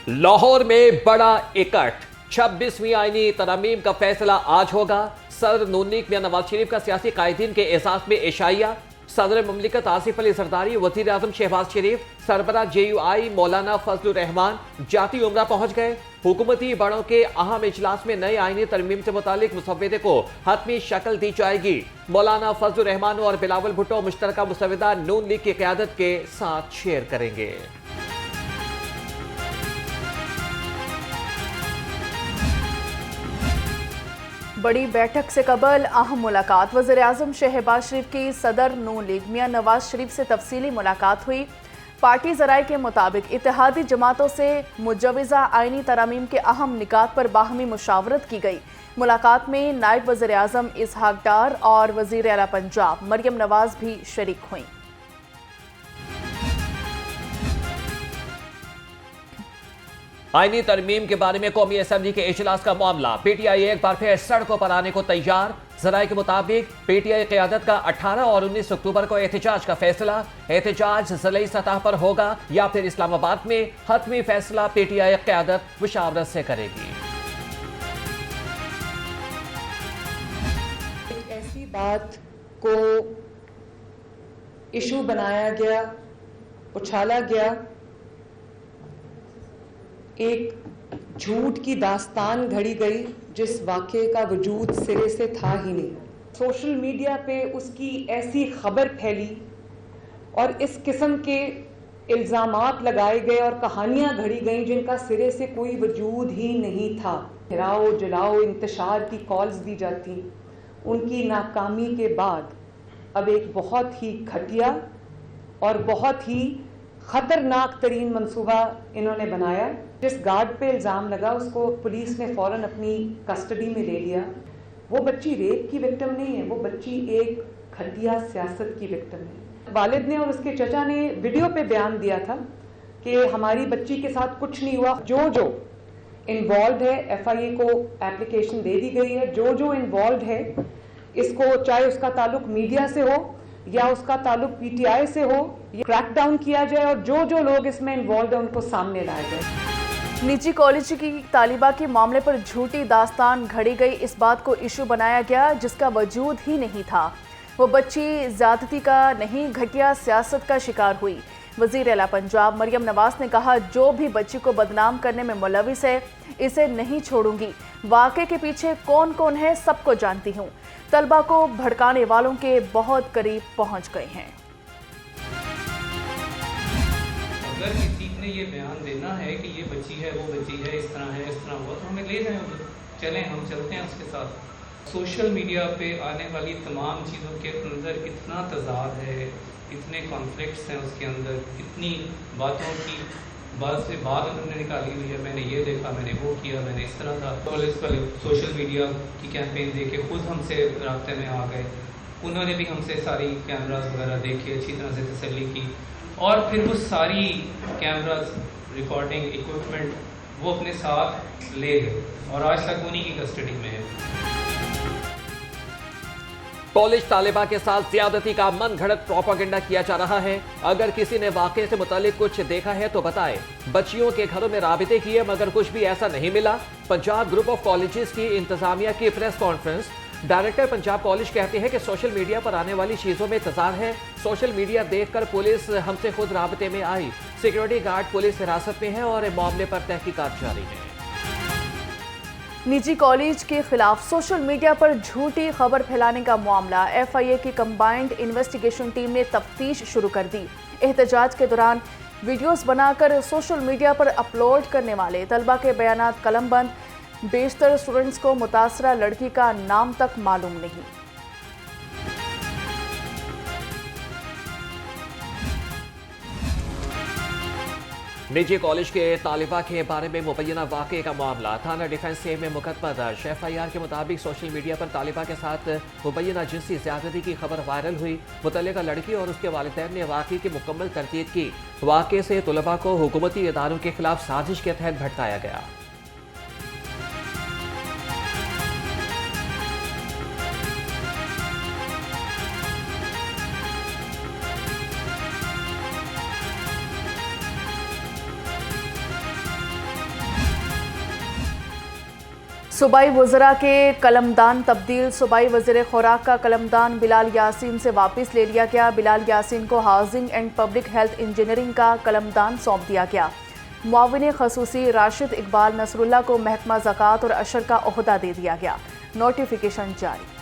लाहौर में बड़ा इकट्ठ, 26वीं आईनी तरमीम का फैसला आज होगा। सदर नून लीग मियां नवाज शरीफ का सियासी कायदीन के एजाज में इशाइया। सदर ममलिकत आसिफ अली जरदारी, वजीर आजम शहबाज शरीफ, सरबरा JUI मौलाना फजलुर रहमान जाती उमरा पहुंच गए। हुकूमती बड़ों के अहम इजलास में नए आईनी तरमीम से मुतालिक मुसव्वदे को हतमी शक्ल दी जाएगी। मौलाना फजलुर रहमान और बिलावल भुट्टो मुश्तरका मुसव्वदा नून लीग की क़यादत के साथ शेयर करेंगे। बड़ी बैठक से कबल अहम मुलाकात। वज़ीर आज़म शहबाज शरीफ की सदर नून लीग मियां नवाज शरीफ से तफसीली मुलाकात हुई। पार्टी ज़राए के मुताबिक इत्तेहादी जमातों से मुजवज़ा आईनी तरामीम के अहम निकात पर बाहमी मुशावरत की गई। मुलाकात में नायब वज़ीर आज़म इसहाक डार और वज़ीर आला पंजाब मरियम नवाज भी शरीक हुई। आईनी तरमीम के बारे में कौमी असम्बली के इजलास का मामला। PTI एक बार फिर सड़कों पर आने को तैयार। जराए के मुताबिक PTI क़यादत का 18 और 19 अक्टूबर को एहतजाज का फैसला। एहतजाज ज़िलाई सतह पर होगा या फिर इस्लामाबाद में। हतमी फैसला PTI क़यादत मुशावरत से करेगी। एक ऐसी बात को इशू बनाया गया, उछाला गया, एक झूठ की दास्तान घड़ी गई जिस वाक़े का वजूद सिरे से था ही नहीं। सोशल मीडिया पे उसकी ऐसी खबर फैली और इस किस्म के इल्ज़ामात लगाए गए और कहानियां घड़ी गईं जिनका सिरे से कोई वजूद ही नहीं था। हिराओ जलाओ इंतशार की कॉल्स दी जाती। उनकी नाकामी के बाद अब एक बहुत ही घटिया और बहुत ही ख़तरनाक तरीन मंसूबा इन्होंने बनाया। जिस गार्ड पे इल्ज़ाम लगा उसको पुलिस ने फ़ौरन अपनी कस्टडी में ले लिया। वो बच्ची रेप की विक्टिम नहीं है, वो बच्ची एक घटिया सियासत की विक्टिम है। वालिद ने और उसके चचा ने वीडियो पे बयान दिया था कि हमारी बच्ची के साथ कुछ नहीं हुआ। जो जो इन्वॉल्व है, FIA को एप्लीकेशन दे दी गई है। जो जो इन्वॉल्व है, इसको चाहे उसका ताल्लुक मीडिया से हो या उसका ताल्लुक PTI से हो, ये क्रैक डाउन किया जाए और जो जो लोग इसमें इन्वॉल्व है उनको सामने लाया जाए। निजी कॉलेज की तालिबा के मामले पर झूठी दास्तान घड़ी गई। इस बात को इशू बनाया गया जिसका वजूद ही नहीं था। वो बच्ची ज्यादती का नहीं, घटिया सियासत का शिकार हुई। वज़ीर आला पंजाब मरियम नवाज ने कहा, जो भी बच्ची को बदनाम करने में मुलविस है इसे नहीं छोड़ूंगी। वाक़े के पीछे कौन कौन है सबको जानती हूँ। तलबा को भड़काने वालों के बहुत करीब पहुँच गए हैं। अगर किसी ने ये बयान देना है कि ये बच्ची है, वो बच्ची है, इस तरह है, इस तरह हुआ, तो हमें ले जाएं उधर, चलें, हम चलते हैं उसके साथ। सोशल मीडिया पे आने वाली तमाम चीज़ों के अंदर इतना तज़ाद है, इतने कॉन्फ्लिक्ट्स हैं उसके अंदर, इतनी बातों की बात से बात उन्होंने निकाली हुई है। मैंने ये देखा, मैंने वो किया, मैंने इस तरह था। पुलिस वाले सोशल मीडिया की कैंपेन दे के खुद हमसे रास्ते में आ गए। उन्होंने भी हमसे सारी कैमराज वगैरह देखे, अच्छी तरह से तसल्ली की और फिर वो सारी कैमराज, रिकॉर्डिंग इक्विपमेंट वो अपने साथ ले गए और आज तक उन्हीं की कस्टडी में है। कॉलेज तालिबा के साथ ज्यादती का मन घड़त प्रोपेगेंडा किया जा रहा है। अगर किसी ने वाकये से मुतालिक कुछ देखा है तो बताए। बच्चियों के घरों में राबिते किए मगर कुछ भी ऐसा नहीं मिला। पंजाब ग्रुप ऑफ कॉलेजेस की इंतजामिया की press conference. Director Punjab college कहते हैं कि सोशल मीडिया पर आने वाली चीजों में तजाद है। सोशल मीडिया देखकर पुलिस हमसे खुद राबते में आई। सिक्योरिटी गार्ड पुलिस हिरासत में है और मामले पर तहकीकात जारी है। निजी कॉलेज के खिलाफ सोशल मीडिया पर झूठी खबर फैलाने का मामला। FIA की कंबाइंड इन्वेस्टिगेशन टीम ने तफ्तीश शुरू कर दी। एहतजाज के दौरान वीडियोस बनाकर सोशल मीडिया पर अपलोड करने वाले तलबा के बयानात कलमबंद। बेशतर स्टूडेंट्स को मुतासरा लड़की का नाम तक मालूम नहीं। निजी कॉलेज के तालिबा के बारे में मुबैना वाक़े का मामला। थाना डिफेंस सेव में मुकदमा दर्ज। FIR के मुताबिक सोशल मीडिया पर तालिबा के साथ मुबैना जिनसी ज़्यादती की खबर वायरल हुई। मुतल्लिका लड़की और उसके वालिदैन ने वाक़े की मुकम्मल तरतीब की। वाक़े से तलबा को हुकूमती इदारों के खिलाफ साजिश के तहत भटकाया गया। सूबाई वज़रा के कलमदान तब्दील। सूबाई वज़ीर खुराक का कलमदान बिलाल यासीन से वापस ले लिया गया। बिलाल यासीन को housing and public health engineering का कलमदान सौंप दिया गया। मुआविन खसूसी राशिद इकबाल नसरुल्लाह को महकमा ज़कात और अशर का ओहदा दे दिया गया। नोटिफिकेशन जारी।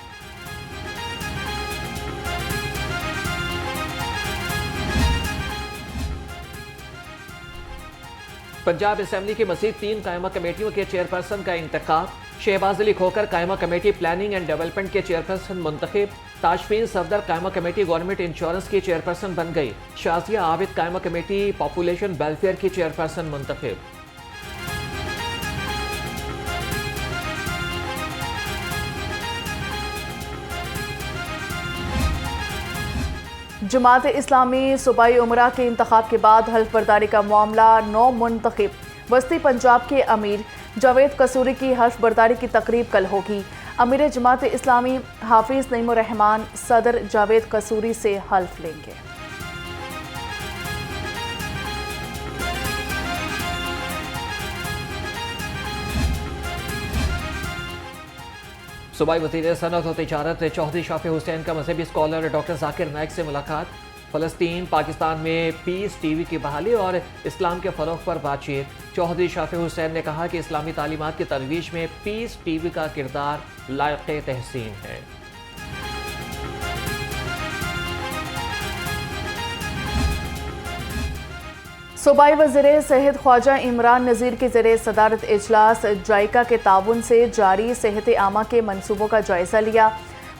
पंजाब असेंबली की मज़ीद 3 कायमा कमेटियों के चेयरपर्सन का इंतखाब। शहबाज अली खोकर कायमा कमेटी प्लानिंग एंड डेवलपमेंट के चेयरपर्सन मुंतखब। ताजफीन सफदर कायमा कमेटी गवर्नमेंट इंश्योरेंस की चेयरपर्सन बन गई। शाजिया आबिद कायमा कमेटी पॉपुलेशन वेलफेयर की चेयरपर्सन मुंतखब। जमात इस्लामी सूबाई उमरा के इंतखाब के बाद हल्फ बर्दारी का मामला 9 मुंतखब। वस्ती पंजाब के अमीर जावेद कसूरी की हल्फ बर्दारी की तकरीब कल होगी। अमीर जमात इस्लामी हाफिज नईमुर रहमान सदर जावेद कसूरी से हल्फ लेंगे। सूबाई वज़ीर सनअत और तिजारत चौधरी शाफी हुसैन का मजहबी स्कॉलर डॉक्टर जाकिर नाइक से मुलाकात। फ़लस्तीन पाकिस्तान में पीस टीवी की बहाली और इस्लाम के फ़रोग़ पर बातचीत। चौधरी शाफी हुसैन ने कहा कि इस्लामी तालीमात की तरवीज में पीस टीवी का किरदार लायक़ तहसीन है। सूबाई वज़ीर सेहत ख्वाजा इमरान नज़ीर की ज़रिए सदारत इजलास जायका के ताउन से जारी सेहत आमा के मनसूबों का जायज़ा लिया।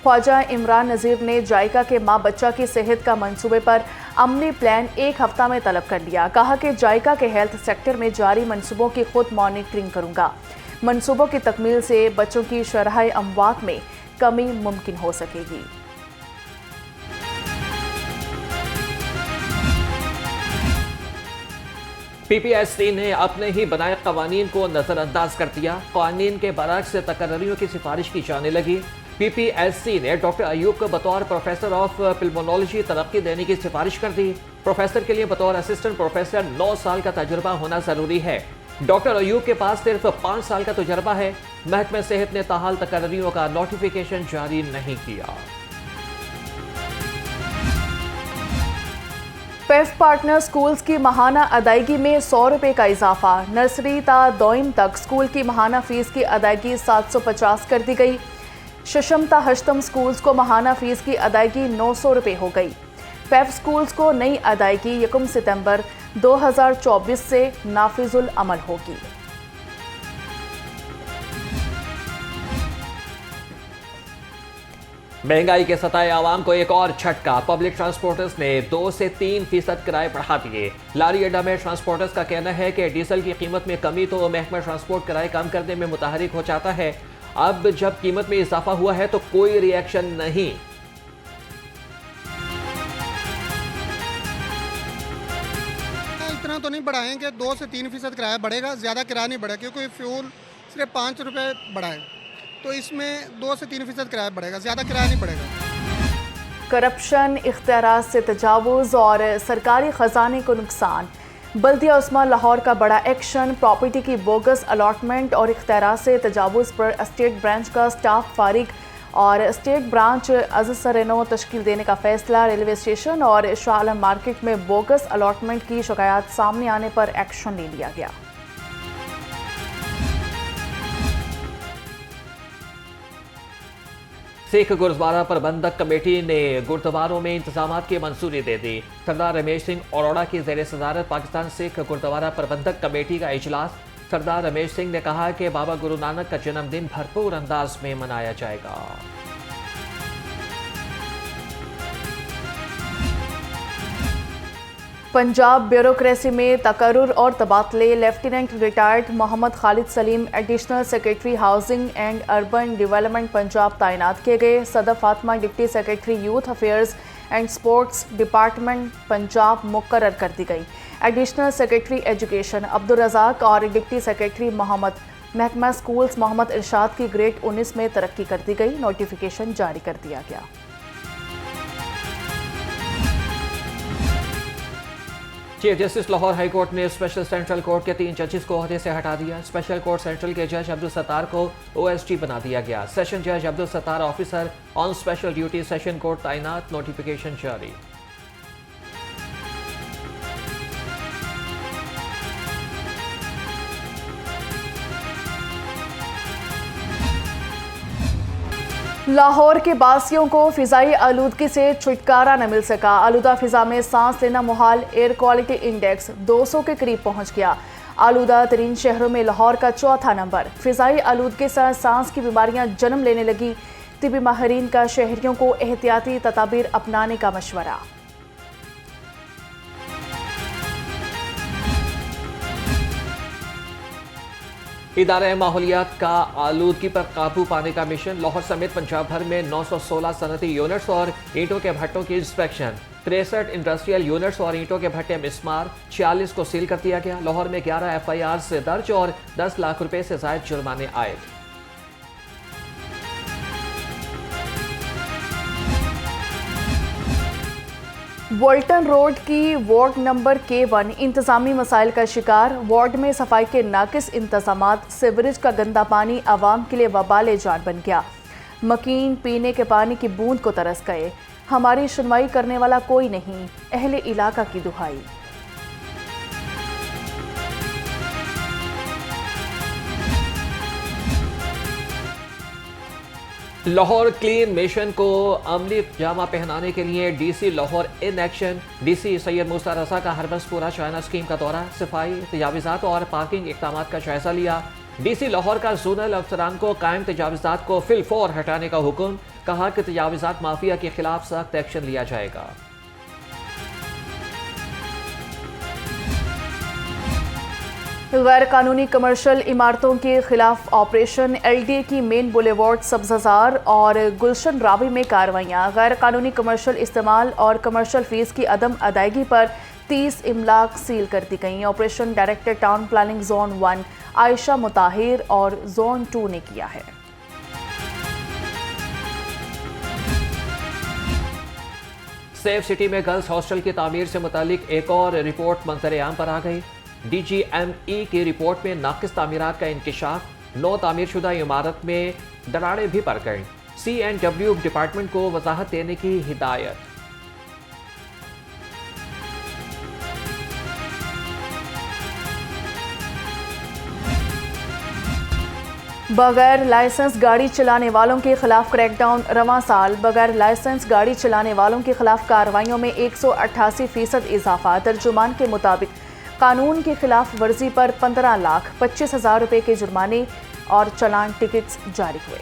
ख्वाजा इमरान नज़ीर ने जायका के माँ बच्चा की सेहत का मनसूबे पर अमली प्लान 1 हफ्ता में तलब कर लिया। कहा कि जायका के हेल्थ सेक्टर में जारी मनसूबों की खुद मॉनिटरिंग करूँगा। मनसूबों की तकमील से बच्चों की शरह अमवात में कमी मुमकिन हो सकेगी। PPSC ने अपने ही बनाए कवानीन को नज़रअंदाज कर दिया। कवानीन के बरअक्स तकर्रियों की सिफारिश की जाने लगी। PPSC ने डॉक्टर अयूब को बतौर प्रोफेसर ऑफ पिल्मोनोलॉजी तरक्की देने की सिफारिश कर दी। प्रोफेसर के लिए बतौर असिस्टेंट प्रोफेसर 9 साल का तजुर्बा होना ज़रूरी है। डॉक्टर अयूब के पास सिर्फ 5 साल का तजुर्बा है। महकमा सेहत ने ताहाल तकर्रियों का नोटिफिकेशन जारी नहीं किया। पेफ पार्टनर स्कूल्स की माहाना अदायगी में 100 रुपये का इजाफा। नर्सरी ता दोइम तक स्कूल की माहाना फीस की अदायगी 750 कर दी गई। शशम ता हश्तम स्कूल्स को माहाना फीस की अदायगी 900 रुपये हो गई। पेफ स्कूल्स को नई अदायगी 1 सितंबर 2024 से नाफिजुल अमल होगी। महंगाई के सताए आवाम को एक और झटका। पब्लिक ट्रांसपोर्टर्स ने 2 से 3% किराए बढ़ा दिए। लारी अड्डा में ट्रांसपोर्टर्स का कहना है कि डीजल की कीमत में कमी तो महकमा ट्रांसपोर्ट किराए कम करने में मुतहरिक हो जाता है। अब जब कीमत में इजाफा हुआ है तो कोई रिएक्शन नहीं। इतना तो नहीं बढ़ाएंगे, 2 से 3% किराया बढ़ेगा, ज़्यादा किराया नहीं बढ़ेगा क्योंकि फ्यूल सिर्फ 5 रुपये बढ़ाए तो इसमें 2 से 3% किराया बढ़ेगा, ज़्यादा किराया नहीं बढ़ेगा। करप्शन, इख्तियारात से तजावुज़ और सरकारी ख़जाने को नुकसान। बल्दिया उस्मान लाहौर का बड़ा एक्शन। प्रॉपर्टी की बोगस अलॉटमेंट और इख्तियारात से तजावुज़ पर स्टेट ब्रांच का स्टाफ फारिग और स्टेट ब्रांच अज़सरनो तश्कील देने का फैसला। रेलवे स्टेशन और शाह आलम मार्केट में बोगस अलॉटमेंट की शिकायत सामने आने पर एक्शन ले लिया गया। सिख गुरुद्वारा प्रबंधक कमेटी ने गुरुद्वारों में इंतजाम की मंजूरी दे दी। सरदार रमेश सिंह अरोड़ा की ज़ेर सदारत पाकिस्तान सिख गुरुद्वारा प्रबंधक कमेटी का इजलास। सरदार रमेश सिंह ने कहा कि बाबा गुरु नानक का जन्मदिन भरपूर अंदाज में मनाया जाएगा। पंजाब ब्यूरोक्रेसी में तकर्रुर और तबादले। Lieutenant retired Mohammad Khalid Saleem additional secretary housing and urban development Punjab तैनात किए गए। सदर Fatima deputy secretary youth affairs and sports department Punjab मुकर्रर कर दी गई। Additional secretary education Abdul Razzaq और डिप्टी सेक्रेटरी मोहम्मद महकमा स्कूल्स मोहम्मद इरशाद की ग्रेड 19 में तरक्की कर दी गई। नोटिफिकेशन जारी कर दिया गया। Chief justice Lahore high court ने स्पेशल सेंट्रल कोर्ट के 3 जजेस को ओहदे से हटा दिया। स्पेशल कोर्ट सेंट्रल के जज अब्दुल सत्तार को OSD बना दिया गया। सेशन जज Abdul Sattar officer on special duty session court तैनात, नोटिफिकेशन जारी। लाहौर के बासियों को फिजाई आलूदगी से छुटकारा न मिल सका। आलूदा फिजा में सांस लेना मुहाल, एयर क्वालिटी इंडेक्स 200 के करीब पहुंच गया। आलूदा तरीन शहरों में लाहौर का चौथा नंबर। फिजाई आलूदगी से सांस की बीमारियां जन्म लेने लगी। तिबी माहिरीन का शहरियों को एहतियाती तदाबीर अपनाने का मशवरा। इदारे माहौलियात का आलूदगी पर काबू पाने का मिशन। लाहौर समेत पंजाब भर में 916 सनती यूनिट्स और ईंटों के भट्टों की इंस्पेक्शन। 63 इंडस्ट्रियल यूनिट्स और ईंटों के भट्टे मिसमार। 46 को सील कर दिया गया। लाहौर में 11 FIR से दर्ज और 10 लाख रुपए से जायद जुर्माने आए। वोल्टन रोड की वार्ड नंबर K1 इंतजामी मसाइल का शिकार। वार्ड में सफाई के नाकिस इंतजामात, सीवरेज का गंदा पानी आवाम के लिए वबाल जान बन गया। मकीन पीने के पानी की बूंद को तरस गए। हमारी सुनवाई करने वाला कोई नहीं, अहले इलाका की दुहाई। लाहौर क्लीन मिशन को अमली जामा पहनाने के लिए DC Lahore in action. DC Syed Musa Raza का हरबंसपुरा चाइना स्कीम का दौरा, सफाई, तजावीज़ात और पार्किंग इक़दाम का जायजा लिया। DC लाहौर का जोनल अफसरान को कायम तजावीज़ात को फिलफौर हटाने का हुक्म। कहा कि तजावीज़ात माफिया के खिलाफ सख्त एक्शन लिया जाएगा। गैर कानूनी कमर्शियल इमारतों के खिलाफ ऑपरेशन। LDA की मेन बुलेवार्ड, सब्ज़ाज़ार और गुलशन रावी में कार्रवाइयाँ। गैर कानूनी कमर्शियल इस्तेमाल और कमर्शियल फीस की अदम अदायगी पर 30 इमलाक सील कर दी गई। Operation director town planning zone 1 Ayesha Mutahir और जोन 2 ने किया है। सेफ सिटी में गर्ल्स हॉस्टल की तामीर से मुतालिक एक और रिपोर्ट मंजर-ए-आम पर आ गई। DGME की रिपोर्ट में नाकिस तामीरात का इंकिशाफ। 9 तामीरशुदा इमारत में दरारें भी पड़ गईं। C&W डिपार्टमेंट को वजाहत देने की हिदायत। बगैर लाइसेंस गाड़ी चलाने वालों के खिलाफ क्रैकडाउन। रवां साल बगैर लाइसेंस गाड़ी चलाने वालों के खिलाफ कार्रवाइयों में 188% इजाफा। तर्जुमान के मुताबिक कानून की खिलाफ वर्जी पर 15,25,000 रुपए के जुर्माने और चालान टिकट्स जारी हुए।